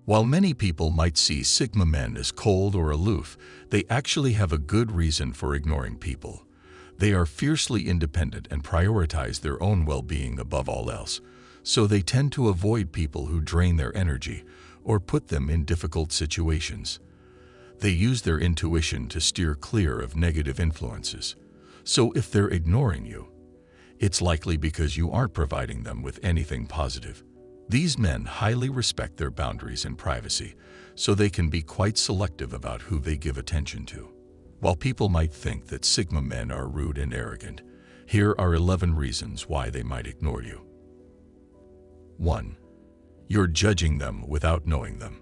While many people might see Sigma men as cold or aloof, they actually have a good reason for ignoring people. They are fiercely independent and prioritize their own well-being above all else, so they tend to avoid people who drain their energy or put them in difficult situations. They use their intuition to steer clear of negative influences. So if they're ignoring you, it's likely because you aren't providing them with anything positive. These men highly respect their boundaries and privacy, so they can be quite selective about who they give attention to. While people might think that Sigma men are rude and arrogant, here are 11 reasons why they might ignore you. 1. You're judging them without knowing them.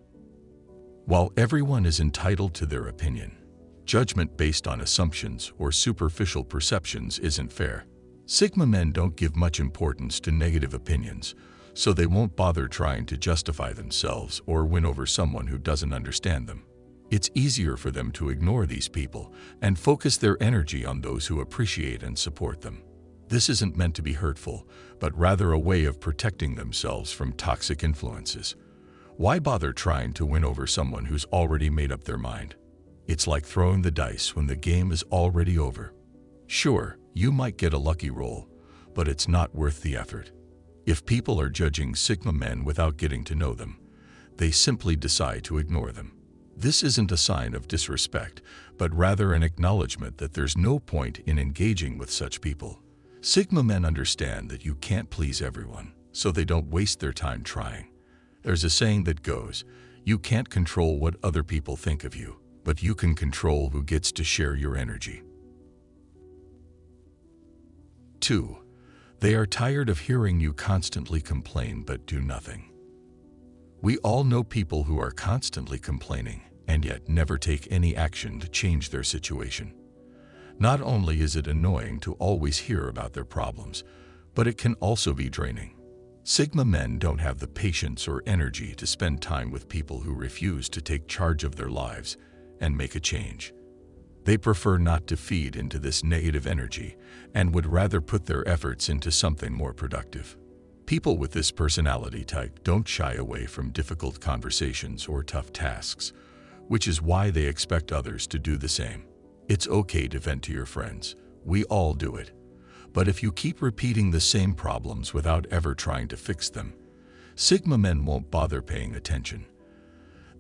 While everyone is entitled to their opinion, judgment based on assumptions or superficial perceptions isn't fair. Sigma men don't give much importance to negative opinions, so they won't bother trying to justify themselves or win over someone who doesn't understand them. It's easier for them to ignore these people and focus their energy on those who appreciate and support them. This isn't meant to be hurtful, but rather a way of protecting themselves from toxic influences. Why bother trying to win over someone who's already made up their mind? It's like throwing the dice when the game is already over. Sure, you might get a lucky roll, but it's not worth the effort. If people are judging Sigma men without getting to know them, they simply decide to ignore them. This isn't a sign of disrespect, but rather an acknowledgement that there's no point in engaging with such people. Sigma men understand that you can't please everyone, so they don't waste their time trying. There's a saying that goes, you can't control what other people think of you, but you can control who gets to share your energy. 2. They are tired of hearing you constantly complain but do nothing. We all know people who are constantly complaining and yet never take any action to change their situation. Not only is it annoying to always hear about their problems, but it can also be draining. Sigma men don't have the patience or energy to spend time with people who refuse to take charge of their lives and make a change. They prefer not to feed into this negative energy and would rather put their efforts into something more productive. People with this personality type don't shy away from difficult conversations or tough tasks, which is why they expect others to do the same. It's okay to vent to your friends. We all do it. But if you keep repeating the same problems without ever trying to fix them, Sigma men won't bother paying attention.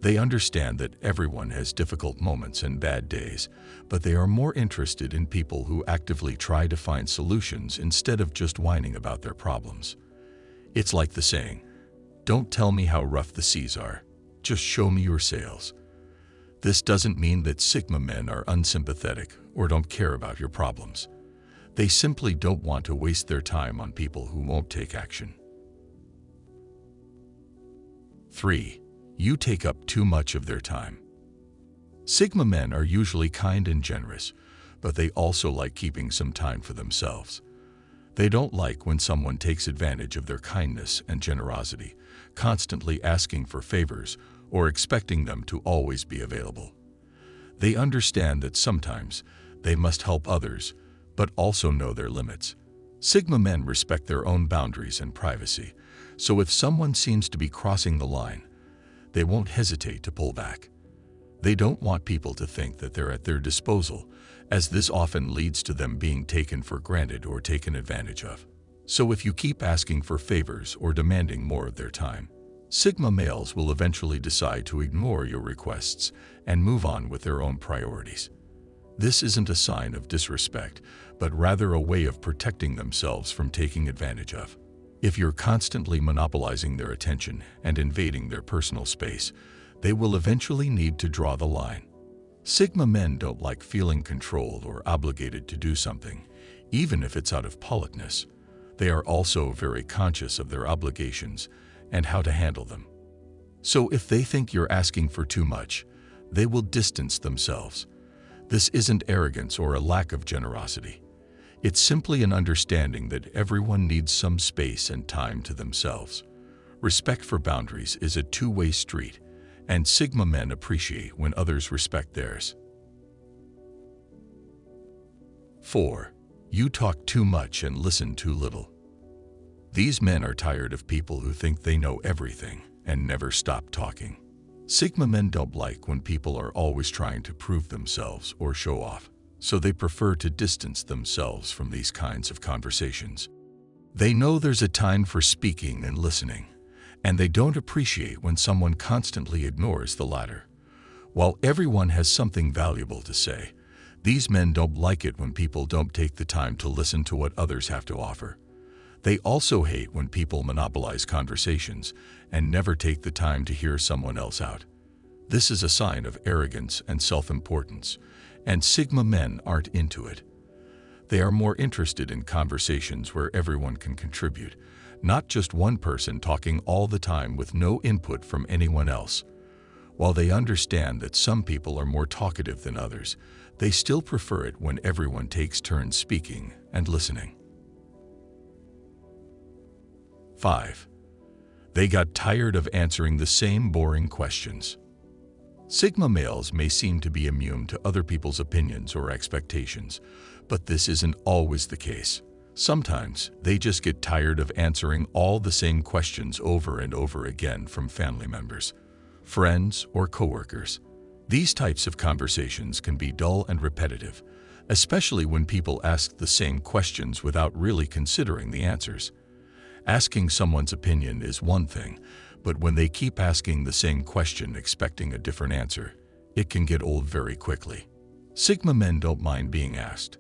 They understand that everyone has difficult moments and bad days, but they are more interested in people who actively try to find solutions instead of just whining about their problems. It's like the saying, don't tell me how rough the seas are, just show me your sails. This doesn't mean that Sigma men are unsympathetic or don't care about your problems. They simply don't want to waste their time on people who won't take action. 3. You take up too much of their time. Sigma men are usually kind and generous, but they also like keeping some time for themselves. They don't like when someone takes advantage of their kindness and generosity, constantly asking for favors or expecting them to always be available. They understand that sometimes they must help others, but also know their limits. Sigma men respect their own boundaries and privacy, so if someone seems to be crossing the line, they won't hesitate to pull back. They don't want people to think that they're at their disposal, as this often leads to them being taken for granted or taken advantage of. So if you keep asking for favors or demanding more of their time, Sigma males will eventually decide to ignore your requests and move on with their own priorities. This isn't a sign of disrespect, but rather a way of protecting themselves from taking advantage of. If you're constantly monopolizing their attention and invading their personal space, they will eventually need to draw the line. Sigma men don't like feeling controlled or obligated to do something, even if it's out of politeness. They are also very conscious of their obligations and how to handle them. So if they think you're asking for too much, they will distance themselves. This isn't arrogance or a lack of generosity. It's simply an understanding that everyone needs some space and time to themselves. Respect for boundaries is a two-way street, and Sigma men appreciate when others respect theirs. 4. You talk too much and listen too little. These men are tired of people who think they know everything and never stop talking. Sigma men don't like when people are always trying to prove themselves or show off, so they prefer to distance themselves from these kinds of conversations. They know there's a time for speaking and listening, and they don't appreciate when someone constantly ignores the latter. While everyone has something valuable to say, these men don't like it when people don't take the time to listen to what others have to offer. They also hate when people monopolize conversations and never take the time to hear someone else out. This is a sign of arrogance and self-importance, and Sigma men aren't into it. They are more interested in conversations where everyone can contribute, not just one person talking all the time with no input from anyone else. While they understand that some people are more talkative than others, they still prefer it when everyone takes turns speaking and listening. 5. They got tired of answering the same boring questions. Sigma males may seem to be immune to other people's opinions or expectations, but this isn't always the case. Sometimes they just get tired of answering all the same questions over and over again from family members, friends, or coworkers. These types of conversations can be dull and repetitive, especially when people ask the same questions without really considering the answers. Asking someone's opinion is one thing, but when they keep asking the same question expecting a different answer, it can get old very quickly. Sigma men don't mind being asked,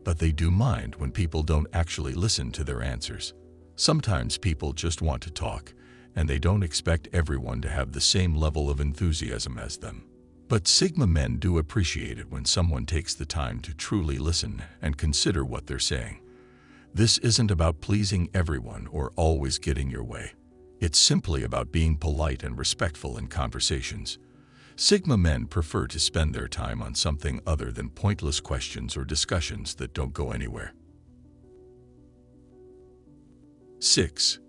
but they do mind when people don't actually listen to their answers. Sometimes people just want to talk, and they don't expect everyone to have the same level of enthusiasm as them. But Sigma men do appreciate it when someone takes the time to truly listen and consider what they're saying. This isn't about pleasing everyone or always getting your way. It's simply about being polite and respectful in conversations. Sigma men prefer to spend their time on something other than pointless questions or discussions that don't go anywhere. 6.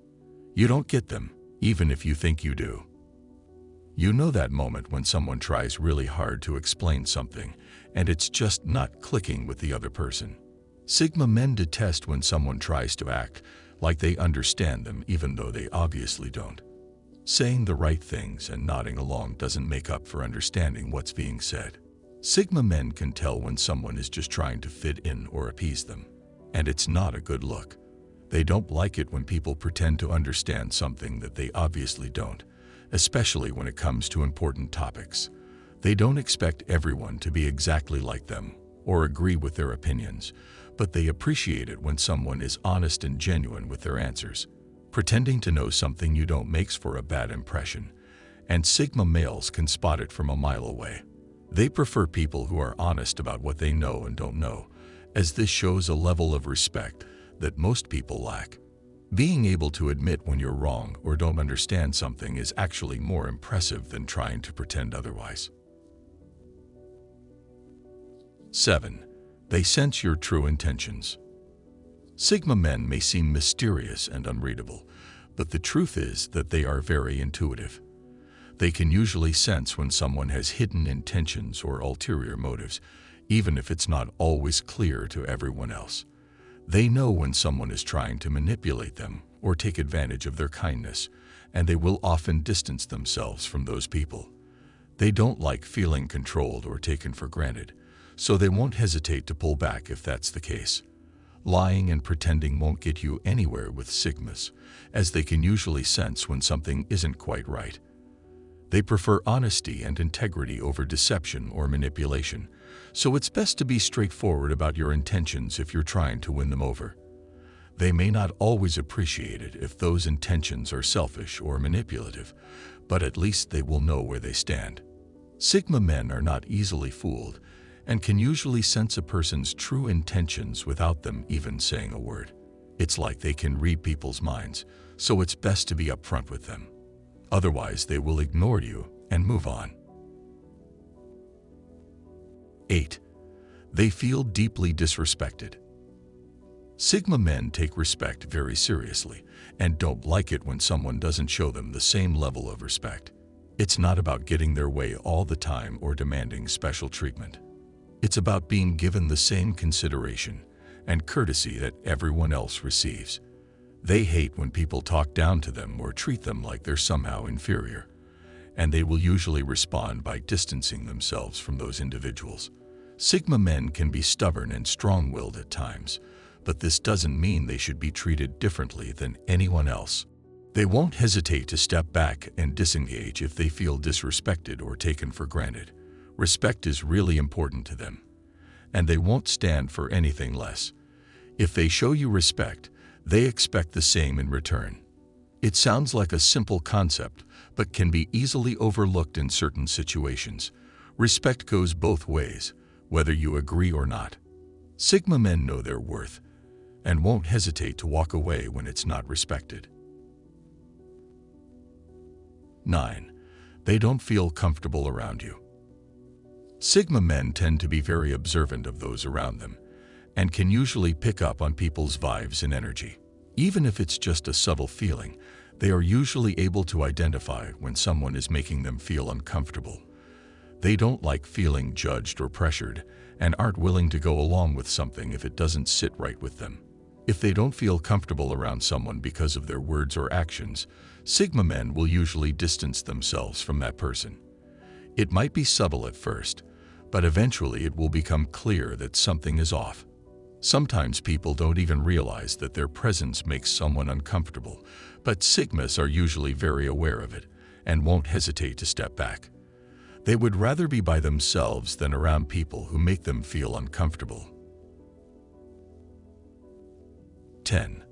You don't get them, even if you think you do. You know that moment when someone tries really hard to explain something, and it's just not clicking with the other person. Sigma men detest when someone tries to act like they understand them even though they obviously don't. Saying the right things and nodding along doesn't make up for understanding what's being said. Sigma men can tell when someone is just trying to fit in or appease them, and it's not a good look. They don't like it when people pretend to understand something that they obviously don't, especially when it comes to important topics. They don't expect everyone to be exactly like them or agree with their opinions, but they appreciate it when someone is honest and genuine with their answers. Pretending to know something you don't makes for a bad impression, and Sigma males can spot it from a mile away. They prefer people who are honest about what they know and don't know, as this shows a level of respect that most people lack. Being able to admit when you're wrong or don't understand something is actually more impressive than trying to pretend otherwise. 7. They sense your true intentions. Sigma men may seem mysterious and unreadable, but the truth is that they are very intuitive. They can usually sense when someone has hidden intentions or ulterior motives, even if it's not always clear to everyone else. They know when someone is trying to manipulate them or take advantage of their kindness, and they will often distance themselves from those people. They don't like feeling controlled or taken for granted, so they won't hesitate to pull back if that's the case. Lying and pretending won't get you anywhere with Sigmas, as they can usually sense when something isn't quite right. They prefer honesty and integrity over deception or manipulation, so it's best to be straightforward about your intentions if you're trying to win them over. They may not always appreciate it if those intentions are selfish or manipulative, but at least they will know where they stand. Sigma men are not easily fooled, and can usually sense a person's true intentions without them even saying a word. It's like they can read people's minds, so it's best to be upfront with them. Otherwise, they will ignore you and move on. 8. They feel deeply disrespected. Sigma men take respect very seriously and don't like it when someone doesn't show them the same level of respect. It's not about getting their way all the time or demanding special treatment. It's about being given the same consideration and courtesy that everyone else receives. They hate when people talk down to them or treat them like they're somehow inferior. and they will usually respond by distancing themselves from those individuals. Sigma men can be stubborn and strong-willed at times, but this doesn't mean they should be treated differently than anyone else. They won't hesitate to step back and disengage if they feel disrespected or taken for granted. Respect is really important to them, and they won't stand for anything less. If they show you respect, they expect the same in return. It sounds like a simple concept, but can be easily overlooked in certain situations. Respect goes both ways, whether you agree or not. Sigma men know their worth and won't hesitate to walk away when it's not respected. 9. They don't feel comfortable around you. Sigma men tend to be very observant of those around them and can usually pick up on people's vibes and energy. Even if it's just a subtle feeling, they are usually able to identify when someone is making them feel uncomfortable. They don't like feeling judged or pressured and aren't willing to go along with something if it doesn't sit right with them. If they don't feel comfortable around someone because of their words or actions, Sigma men will usually distance themselves from that person. It might be subtle at first, but eventually it will become clear that something is off. Sometimes people don't even realize that their presence makes someone uncomfortable, but Sigmas are usually very aware of it and won't hesitate to step back. They would rather be by themselves than around people who make them feel uncomfortable. 10.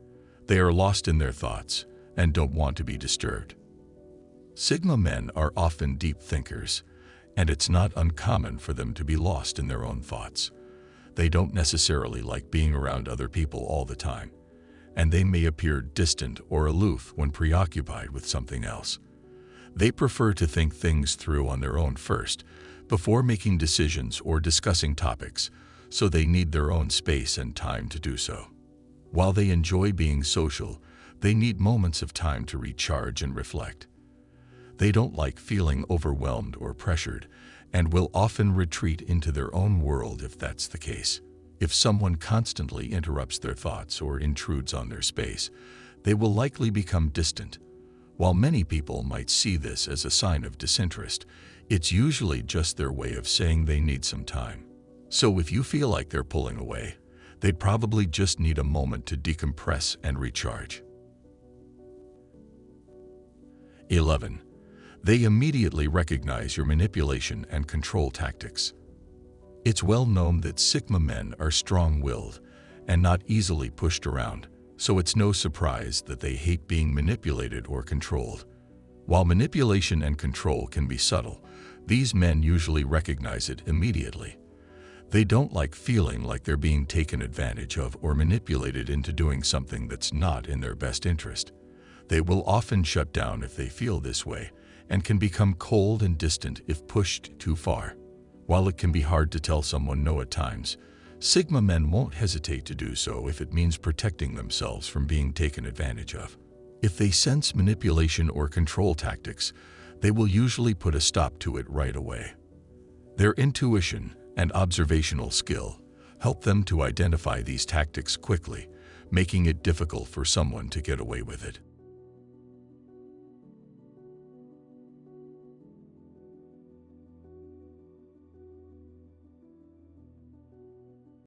They are lost in their thoughts and don't want to be disturbed. Sigma men are often deep thinkers, and it's not uncommon for them to be lost in their own thoughts. They don't necessarily like being around other people all the time, and they may appear distant or aloof when preoccupied with something else. They prefer to think things through on their own first, before making decisions or discussing topics, so they need their own space and time to do so. While they enjoy being social, they need moments of time to recharge and reflect. They don't like feeling overwhelmed or pressured, and will often retreat into their own world if that's the case. If someone constantly interrupts their thoughts or intrudes on their space, they will likely become distant. While many people might see this as a sign of disinterest, it's usually just their way of saying they need some time. So if you feel like they're pulling away, they'd probably just need a moment to decompress and recharge. 11. They immediately recognize your manipulation and control tactics. It's well known that Sigma men are strong-willed and not easily pushed around, so it's no surprise that they hate being manipulated or controlled. While manipulation and control can be subtle, these men usually recognize it immediately. They don't like feeling like they're being taken advantage of or manipulated into doing something that's not in their best interest. They will often shut down if they feel this way, and can become cold and distant if pushed too far. While it can be hard to tell someone no at times, Sigma men won't hesitate to do so if it means protecting themselves from being taken advantage of. If they sense manipulation or control tactics, they will usually put a stop to it right away. Their intuition and observational skill help them to identify these tactics quickly, making it difficult for someone to get away with it.